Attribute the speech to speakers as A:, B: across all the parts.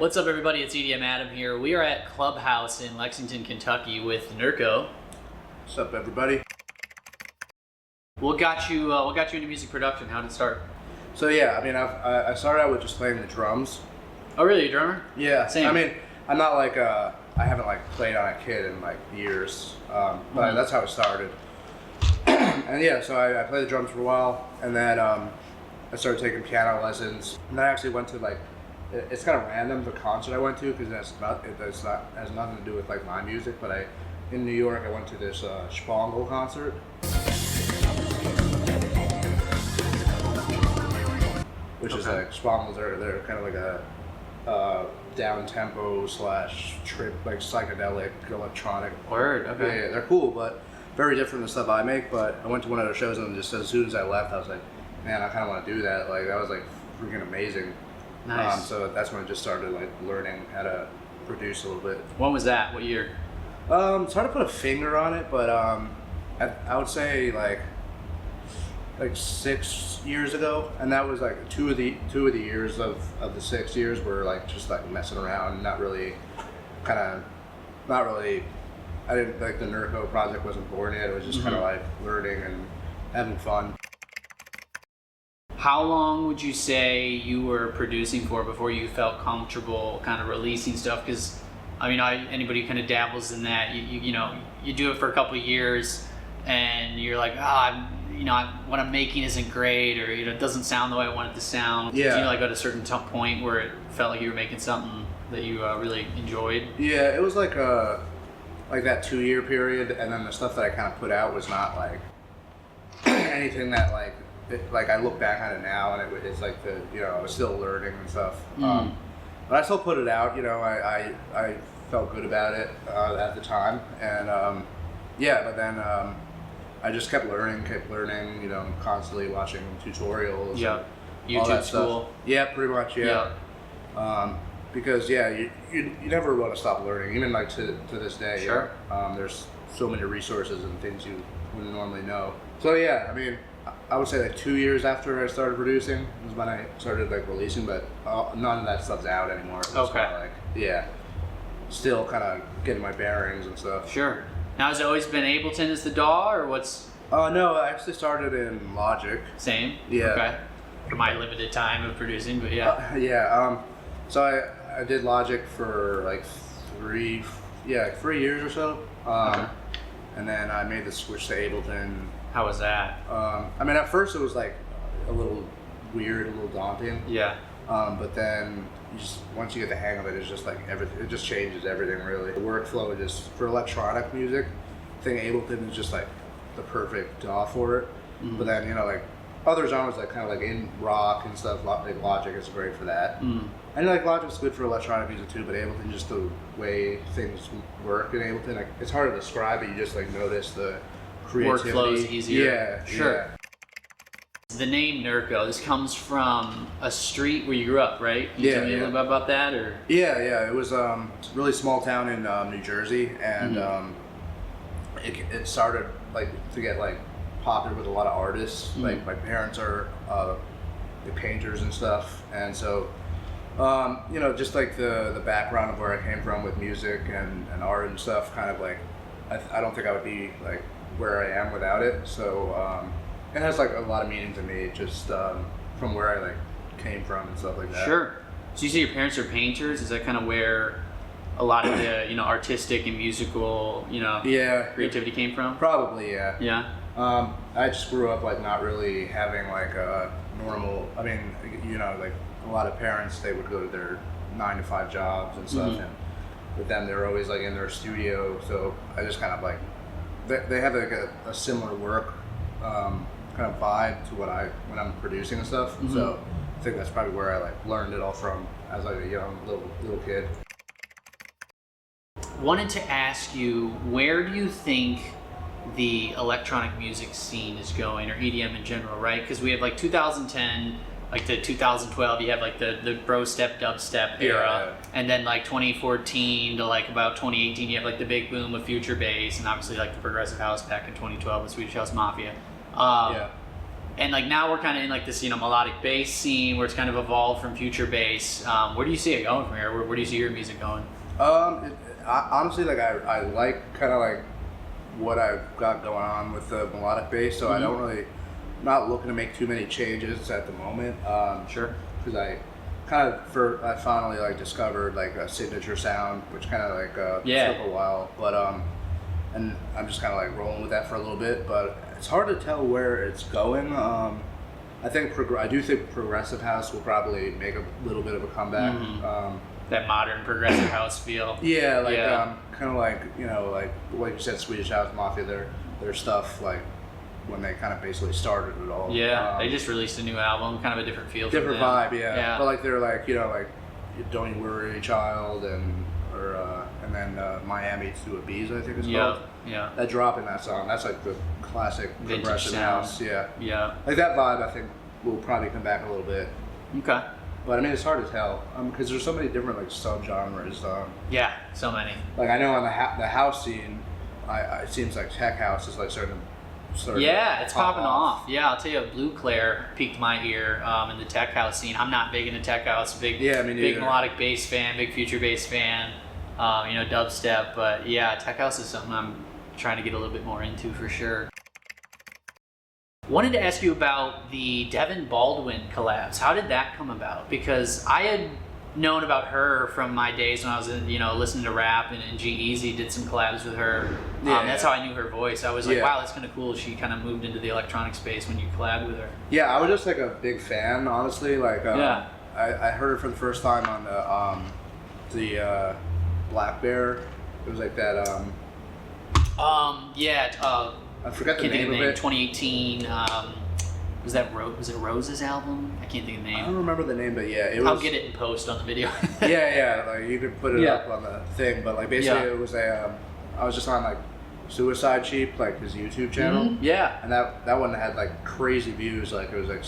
A: What's up, everybody? It's EDM Adam here. We are at ClubHouse in Lexington, Kentucky with Nurko.
B: What's up, everybody?
A: What got you into music production? How did it start?
B: So yeah, I mean, I started out with just playing the drums.
A: Oh, really? You a drummer?
B: Yeah.
A: Same.
B: I mean, I'm not like I haven't like played on a kit in like years, but that's how it started. And yeah, so I played the drums for a while, and then I started taking piano lessons. And I actually went to like, it's kind of random, the concert I went to, because it has nothing to do with like my music, but in New York I went to this Spangle concert. Which is like, Spangles they're kind of like a down tempo / trip, like psychedelic electronic.
A: Word, okay.
B: Yeah, they're cool, but very different than the stuff I make. But I went to one of their shows, and just as soon as I left, I was like, man, I kind of want to do that. Like, that was like freaking amazing.
A: Nice.
B: So that's when I just started like learning how to produce a little bit.
A: When was that? What year?
B: It's hard to put a finger on it, but I would say like 6 years ago, and that was like two of the years of the 6 years were like just like messing around, not really. I didn't like, the Nurko project wasn't born yet. It was just kind of like learning and having fun.
A: How long would you say you were producing for before you felt comfortable kind of releasing stuff? Because I mean, anybody who kind of dabbles in that, you know, you do it for a couple of years, and you're like, what I'm making isn't great, or it doesn't sound the way I want it to sound.
B: Yeah.
A: Did you like at a certain point where it felt like you were making something that you really enjoyed?
B: Yeah, it was like that 2-year period, and then the stuff that I kind of put out was not like anything that like I look back on it now, and it's like I was still learning and stuff. But I still put it out. I felt good about it at the time, and but then I just kept learning, constantly watching tutorials.
A: Yeah,
B: and all
A: YouTube
B: that
A: school.
B: Stuff. Yeah, pretty much. Yeah. Because you never want to stop learning, even like to this day.
A: Sure.
B: There's so many resources and things you wouldn't normally know. So yeah, I mean, I would say like 2 years after I started producing was when I started like releasing, but none of that stuff's out anymore. It's
A: Okay.
B: Still kind of getting my bearings and stuff.
A: Sure. Now, has it always been Ableton as the DAW, or what's?
B: No, I actually started in Logic.
A: Same?
B: Yeah.
A: Okay. For my limited time of producing, but yeah.
B: So I did Logic for like 3 years or so.
A: Okay.
B: And then I made the switch to Ableton.
A: How was that?
B: I mean, at first it was like a little weird, a little daunting.
A: Yeah.
B: But then once you get the hang of it, it's just like everything. It just changes everything, really. The workflow just for electronic music, I think Ableton is just like the perfect DAW for it. But then like other genres, like kind of like in rock and stuff, like Logic is great for that. And like Logic's good for electronic music too, but Ableton, just the way things work in Ableton, like, it's hard to describe it. You just like notice the creativity.
A: Workflow is easier.
B: Yeah,
A: sure.
B: Yeah.
A: The name Nurko, this comes from a street where you grew up, right? Can you tell me a little bit about that, or?
B: Yeah. It was a really small town in New Jersey, and it started like to get like popular with a lot of artists. Like my parents are the painters and stuff, and so just like the background of where I came from with music and art and stuff, kind of like I don't think I would be like where I am without it. So it has like a lot of meaning to me, just from where I like came from and stuff like that.
A: Sure. So you say your parents are painters. Is that kind of where a lot of the artistic and musical creativity came from?
B: Probably, yeah.
A: Yeah.
B: I just grew up like not really having like a normal. I mean, like a lot of parents, they would go to their 9-to-5 jobs and stuff, and with them they're always like in their studio. So I just kind of like they have like a similar work kind of vibe to when I'm producing and stuff. So I think that's probably where I like learned it all from as like a young little kid.
A: Wanted to ask you, where do you think the electronic music scene is going, or EDM in general, right? Because we have like 2010, like to 2012, you have like the bro step, dubstep era, and then like 2014 to like about 2018, you have like the big boom of future bass, and obviously like the progressive house back in 2012 with Swedish House Mafia. And like now we're kind of in like this, you know, melodic bass scene where it's kind of evolved from future bass. Where do you see it going from here? Where do you see your music going?
B: Honestly, like I like kind of like what I've got going on with the melodic bass, so I don't really, not looking to make too many changes at the moment.
A: Sure.
B: Because I finally like discovered like a signature sound, which kind of like took a while, but and I'm just kind of like rolling with that for a little bit, but it's hard to tell where it's going. I do think progressive house will probably make a little bit of a comeback.
A: That modern progressive house feel.
B: Yeah, like kind of like, you know, like you said, Swedish House Mafia, their stuff, like when they kind of basically started it all.
A: Yeah, they just released a new album, kind of a different feel.
B: Different vibe, yeah. But like they're like, you know, like Don't You Worry Child and then Miami to a Bees, I think it's called.
A: Yeah.
B: That drop in that song, that's like the classic
A: Vintage
B: progressive
A: sound.
B: house. Yeah.
A: Yeah.
B: Like that vibe, I think will probably come back a little bit.
A: Okay.
B: But I mean, it's hard to tell because there's so many different like subgenres.
A: Yeah, so many.
B: Like I know on the house scene, it seems like tech house is like starting.
A: Yeah, it's popping off. Yeah, I'll tell you, Blue Claire piqued my ear in the tech house scene. I'm not big into tech house. Big melodic bass fan, big future bass fan. You know, dubstep. But yeah, tech house is something I'm trying to get a little bit more into for sure. Wanted to ask you about the Devon Baldwin collabs. How did that come about? Because I had known about her from my days when I was, listening to rap, and G-Eazy did some collabs with her. That's how I knew her voice. I was like, wow, that's kind of cool. She kind of moved into the electronic space when you collabed with her. Yeah,
B: I was just like a big fan, honestly. Like, I heard her for the first time on the Black Bear. It was like that. I forgot the name of it.
A: 2018. Was it Rose's album? I can't think of the name.
B: I don't remember the name, but yeah,
A: I'll get it in post on the video.
B: Like you could put it up on the thing, but like basically it was I was just on like Suicide Sheep, like his YouTube channel.
A: Yeah.
B: And that one had like crazy views. Like it was like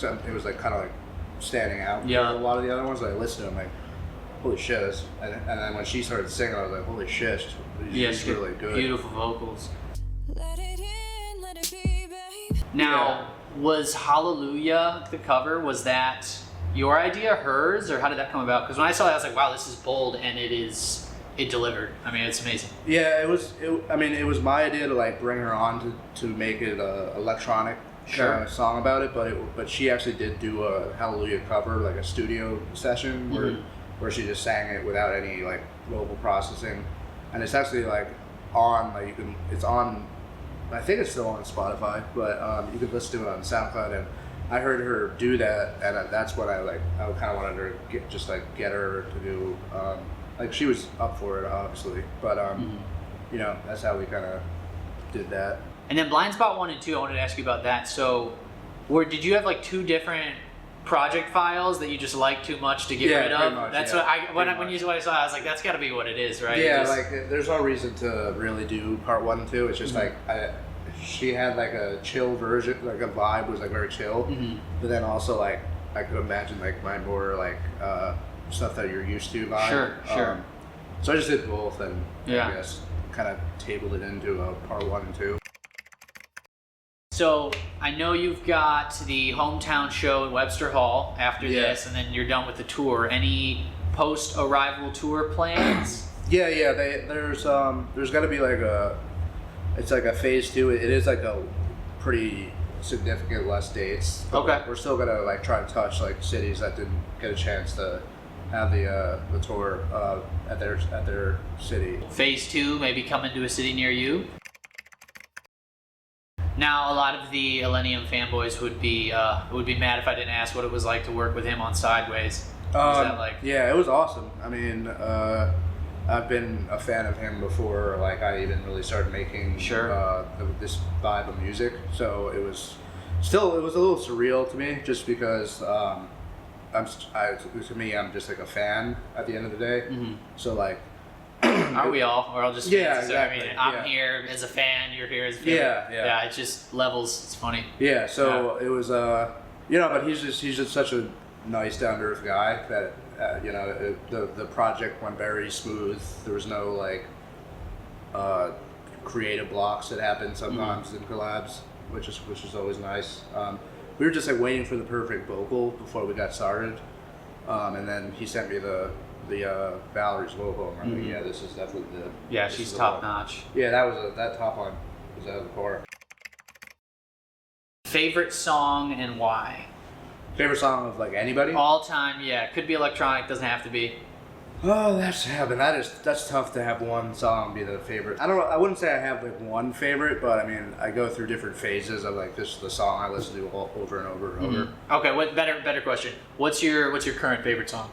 B: kind of like standing out.
A: Yeah.
B: A lot of the other ones, I listened to them, like, holy shit! And then when she started singing, I was like, holy shit! She's really good.
A: Beautiful vocals. Let it in, let it be, babe. Now, was Hallelujah the cover? Was that your idea, hers, or how did that come about? Because when I saw it, I was like, wow, this is bold, and it delivered. I mean, it's amazing.
B: Yeah, it was my idea to like bring her on to make it a electronic song about it, but she actually did do a Hallelujah cover, like a studio session where she just sang it without any like vocal processing, and it's actually like on it's on. I think it's still on Spotify, but you can listen to it on SoundCloud. And I heard her do that, and that's what I kind of wanted her to get her to do. Like she was up for it, obviously, but that's how we kind of did that.
A: And then Blindspot 1 and 2, I wanted to ask you about that. So, did you have like two different project files that you just like too much to get rid of?
B: Much,
A: that's what when I saw it, I was like, that's got to be what it is, right?
B: Yeah, there's no reason to really do part 1 and 2. It's just she had like a chill version, like a vibe was like very chill, but then also like I could imagine like my more like stuff that you're used to vibe.
A: Sure.
B: So I just did both, and I guess kind of tabled it into a part 1 and 2.
A: So I know you've got the hometown show at Webster Hall after this, and then you're done with the tour. Any post-arrival tour plans?
B: There's got to be like it's like a phase 2. It is like a pretty significant less dates.
A: Okay.
B: We're still gonna like try to touch like cities that didn't get a chance to have the tour at their city.
A: Phase 2, maybe coming to a city near you. Now, a lot of the ILLENIUM fanboys would be mad if I didn't ask what it was like to work with him on Sideways. What was that like?
B: Yeah, it was awesome. I mean, I've been a fan of him before. Like I even really started making this vibe of music. So it was a little surreal to me, just because to me I'm just like a fan at the end of the day. So like.
A: Aren't we all? We're all just fans.
B: Yeah, exactly.
A: I mean, I'm here as a fan, you're here as a fan. Yeah, it's just levels. It's funny.
B: Yeah, so it was, but he's just such a nice, down-to-earth guy that, the project went very smooth. There was no, like, creative blocks that happen sometimes in collabs, which is always nice. we were just like waiting for the perfect vocal before we got started, and then he sent me the Valerie's vocal, and I'm like, yeah, this is definitely the
A: she's top notch.
B: Yeah, that top line was out of the core.
A: Favorite song and why?
B: Favorite song of like anybody?
A: All time, yeah. Could be electronic, doesn't have to be.
B: Oh, that's tough to have one song be the favorite. I wouldn't say I have like one favorite, but I mean I go through different phases of like this is the song I listen to over and over and over.
A: Okay, what better question? What's your current favorite song?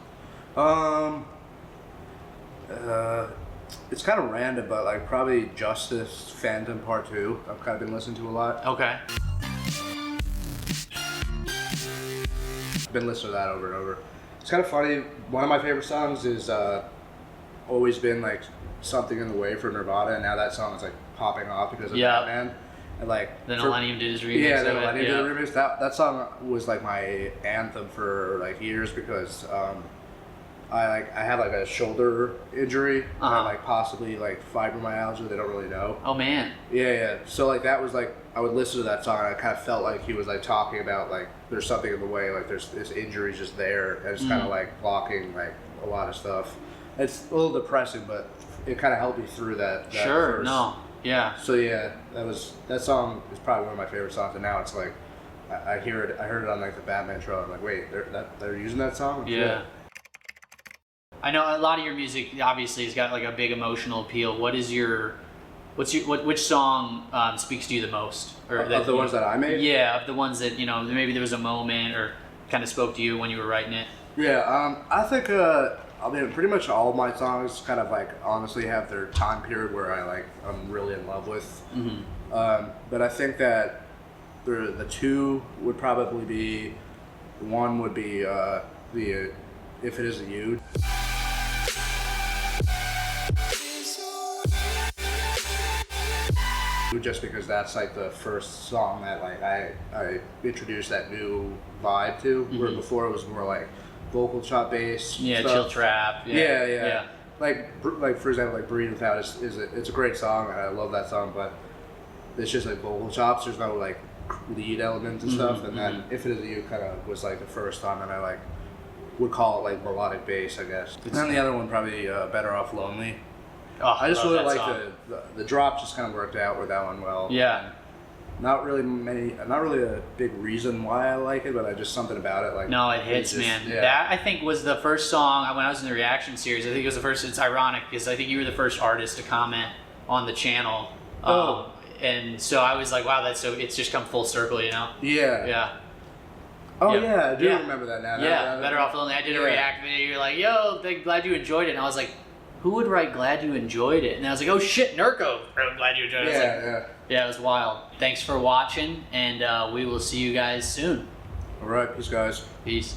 B: It's kind of random, but like probably Justice Phantom Part 2. I've kind of been listening to a lot.
A: Okay.
B: I've been listening to that over and over. It's kind of funny. One of my favorite songs is always been like Something in the Way for Nirvana, and now that song is like popping off because of Batman. And like
A: then ILLENIUM did his remix.
B: Yeah, then ILLENIUM did the remix. That song was like my anthem for like years because I had like a shoulder injury, and like possibly like fibromyalgia. They don't really know.
A: Oh man.
B: Yeah. So like that was like I would listen to that song and I kind of felt like he was like talking about like there's something in the way, like there's this injury just there, and it's kind of like blocking like a lot of stuff. It's a little depressing, but it kind of helped me through that.
A: Sure.
B: First.
A: No. Yeah.
B: So yeah, that song is probably one of my favorite songs, and now it's like I heard it on like the Batman trailer. I'm like, wait, they're using that song?
A: Yeah. I know a lot of your music obviously has got like a big emotional appeal. Which song speaks to you the most? Or
B: of the ones that I made?
A: Yeah, of the ones that, you know, maybe there was a moment or kind of spoke to you when you were writing it.
B: Yeah, I think I mean pretty much all of my songs kind of like honestly have their time period where I'm really in love with. But I think that the two would probably be, one would be the If It Isn't You. Just because that's like the first song that like I introduced that new vibe to, where before it was more like vocal chop bass.
A: Yeah,
B: stuff.
A: chill trap.
B: Yeah. Like for example, like Breathe Without it's a great song and I love that song, but it's just like vocal chops. There's no like lead elements and stuff. And then If It Isn't You kind of was like the first time that I like would call it like melodic bass, I guess. And then the other one probably Better Off Lonely.
A: Oh,
B: I just really like
A: song.
B: the drop just kind of worked out with that one well.
A: Yeah.
B: Not really a big reason why I like it, but I just something about it like.
A: No, it hits, man. Yeah. That I think was the first song when I was in the reaction series. I think it was the first. It's ironic because I think you were the first artist to comment on the channel. And so I was like, wow, it's just come full circle, you know?
B: Yeah.
A: Yeah.
B: Oh yeah, I do remember that now.
A: Yeah, Better Off Lonely. I did a react video. You're like, yo, glad you enjoyed it. And I was like, who would write glad you enjoyed it? And I was like, oh shit, Nurko, I'm glad you enjoyed it. Yeah, it was wild. Thanks for watching, and we will see you guys soon.
B: All right, peace, guys.
A: Peace.